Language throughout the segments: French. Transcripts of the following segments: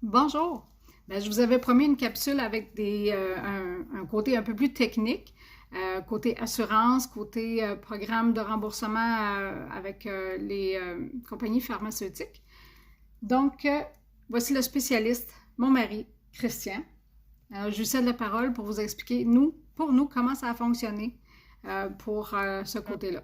Bonjour. Ben, je vous avais promis une capsule avec un côté un peu plus technique, côté assurance, côté programme de remboursement avec les compagnies pharmaceutiques. Donc, voici le spécialiste, mon mari, Christian. Je lui cède la parole pour vous expliquer, pour nous, comment ça a fonctionné pour ce côté-là.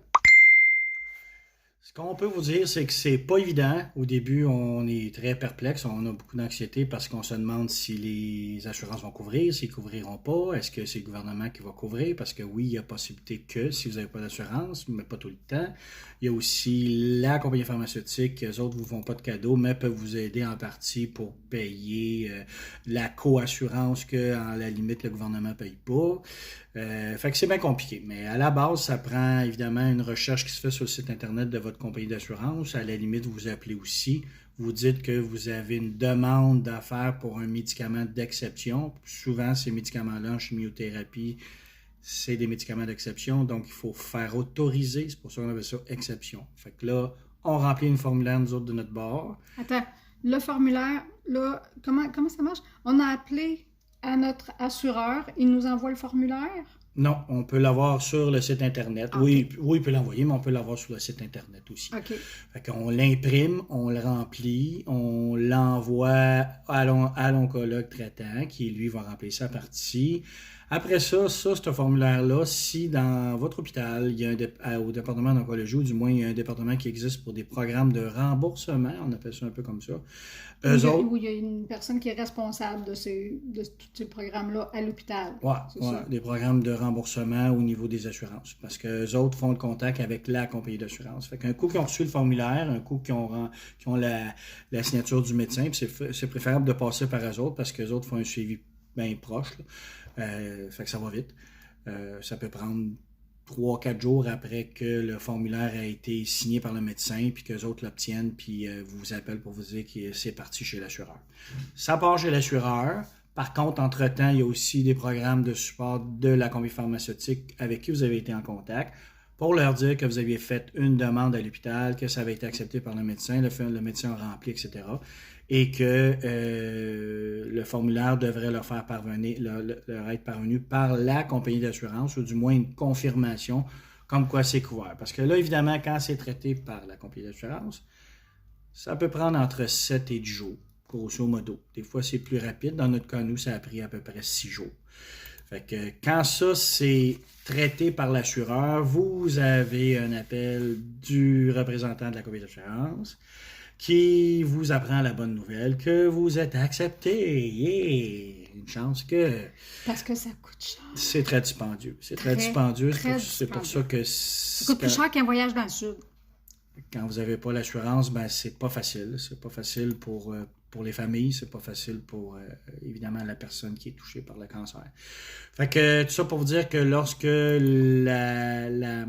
Ce qu'on peut vous dire, c'est que c'est pas évident. Au début, on est très perplexe, on a beaucoup d'anxiété parce qu'on se demande si les assurances vont couvrir, s'ils couvriront pas, est-ce que c'est le gouvernement qui va couvrir? Parce que oui, il y a possibilité que si vous n'avez pas d'assurance, mais pas tout le temps. Il y a aussi la compagnie pharmaceutique, eux autres vous font pas de cadeaux, mais peuvent vous aider en partie pour payer la co-assurance que, à la limite, le gouvernement paye pas. Fait que c'est bien compliqué. Mais à la base, ça prend évidemment une recherche qui se fait sur le site internet de votre compagnie d'assurance. À la limite, vous appelez aussi. Vous dites que vous avez une demande d'affaires pour un médicament d'exception. Souvent, ces médicaments-là en chimiothérapie, c'est des médicaments d'exception. Donc, il faut faire autoriser. C'est pour ça qu'on appelle ça exception. Fait que là, on remplit une formulaire, nous autres, de notre bord. Attends, le formulaire, là, comment ça marche? On a appelé à notre assureur, il nous envoie le formulaire? Non, on peut l'avoir sur le site Internet. OK. Oui, oui, il peut l'envoyer, mais on peut l'avoir sur le site Internet aussi. OK. Fait qu'on l'imprime, on le remplit, on l'envoie à l'oncologue traitant qui, lui, va remplir sa partie. Après ça, ce formulaire-là, si dans votre hôpital, il y a au département d'oncologie, ou du moins, il y a un département qui existe pour des programmes de remboursement, on appelle ça un peu comme ça, eux autres, Où il y a une personne qui est responsable de tous ces programmes-là à l'hôpital. ouais, C'est ouais, ça. des programmes de remboursement au niveau des assurances. Parce que les autres font le contact avec la compagnie d'assurance. Fait qu'un coup qu'ils ont reçu le formulaire, un coup qu'ils ont la signature du médecin, puis c'est préférable de passer par eux autres parce que les autres font un suivi bien proche. Là. Fait que ça va vite. Ça peut prendre 3-4 jours après que le formulaire a été signé par le médecin, puis qu'eux autres l'obtiennent, puis vous appellent pour vous dire que c'est parti chez l'assureur. Ça part chez l'assureur. Par contre, entre-temps, il y a aussi des programmes de support de la compagnie pharmaceutique avec qui vous avez été en contact pour leur dire que vous aviez fait une demande à l'hôpital, que ça avait été accepté par le médecin, le médecin a rempli, etc. Et que le formulaire devrait leur faire parvenir, leur être parvenu par la compagnie d'assurance, ou du moins une confirmation comme quoi c'est couvert. Parce que là, évidemment, quand c'est traité par la compagnie d'assurance, ça peut prendre entre 7 et 10 jours, grosso modo. Des fois, c'est plus rapide. Dans notre cas, nous, ça a pris à peu près 6 jours. Fait que quand ça, c'est traité par l'assureur, vous avez un appel du représentant de la compagnie d'assurance qui vous apprend la bonne nouvelle que vous êtes accepté. Yeah! Une chance que Parce que ça coûte cher. c'est très dispendieux. C'est très Très, dispendieux. très C'est pour dispendieux. ça que Ça coûte plus cher qu'un voyage dans le sud. quand vous n'avez pas l'assurance, ben c'est pas facile. C'est pas facile pour les familles, c'est pas facile pour évidemment la personne qui est touchée par le cancer. Fait que tout ça pour vous dire que lorsque la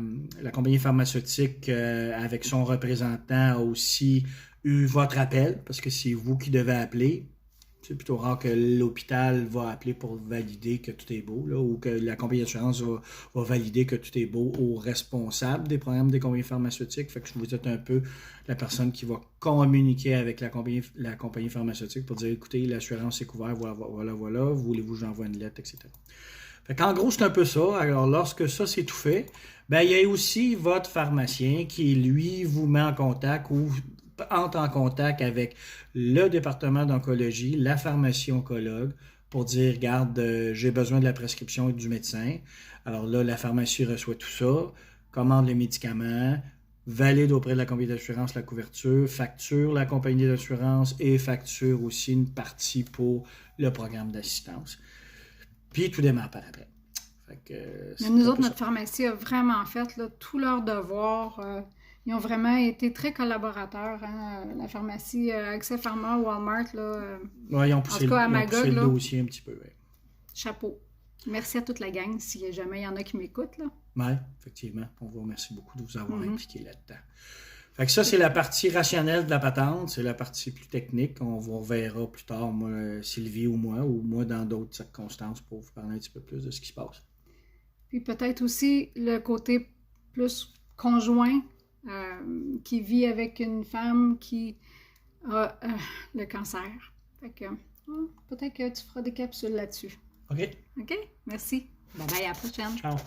compagnie pharmaceutique avec son représentant a aussi eu votre appel, parce que c'est vous qui devez appeler, c'est plutôt rare que l'hôpital va appeler pour valider que tout est beau, là, ou que la compagnie d'assurance va valider que tout est beau au responsable des programmes des compagnies pharmaceutiques. Fait que vous êtes un peu la personne qui va communiquer avec la compagnie pharmaceutique pour dire, écoutez, l'assurance est couverte, voilà, voulez-vous que j'envoie une lettre, etc. Fait qu'en gros, c'est un peu ça. Alors, lorsque ça, c'est tout fait, ben, il y a aussi votre pharmacien qui, lui, vous met en contact ou entre en contact avec le département d'oncologie, la pharmacie oncologue, pour dire, regarde, j'ai besoin de la prescription du médecin. Alors là, la pharmacie reçoit tout ça, commande les médicaments, valide auprès de la compagnie d'assurance la couverture, facture la compagnie d'assurance et facture aussi une partie pour le programme d'assistance. Puis tout démarre par après. Fait que, Mais c'est nous un autres, peu ça. notre pharmacie a vraiment fait là, tout leur devoir. Ils ont vraiment été très collaborateurs. Hein. La pharmacie Accès Pharma, Walmart, là, Ouais, en tout cas à ils ont poussé Magog, le là, dossier un petit peu. Ouais, chapeau. Merci à toute la gang, si jamais il y en a qui m'écoutent. Là. ouais, effectivement. On vous remercie beaucoup de vous avoir Mhm. impliqué là-dedans. Fait que ça, c'est la partie rationnelle de la patente. C'est la partie plus technique. On vous reverra plus tard, moi, Sylvie ou moi dans d'autres circonstances pour vous parler un petit peu plus de ce qui se passe. Puis peut-être aussi le côté plus conjoint qui vit avec une femme qui a le cancer. Fait que, peut-être que tu feras des capsules là-dessus. OK. OK? Merci. Bye bye, à la prochaine. Ciao.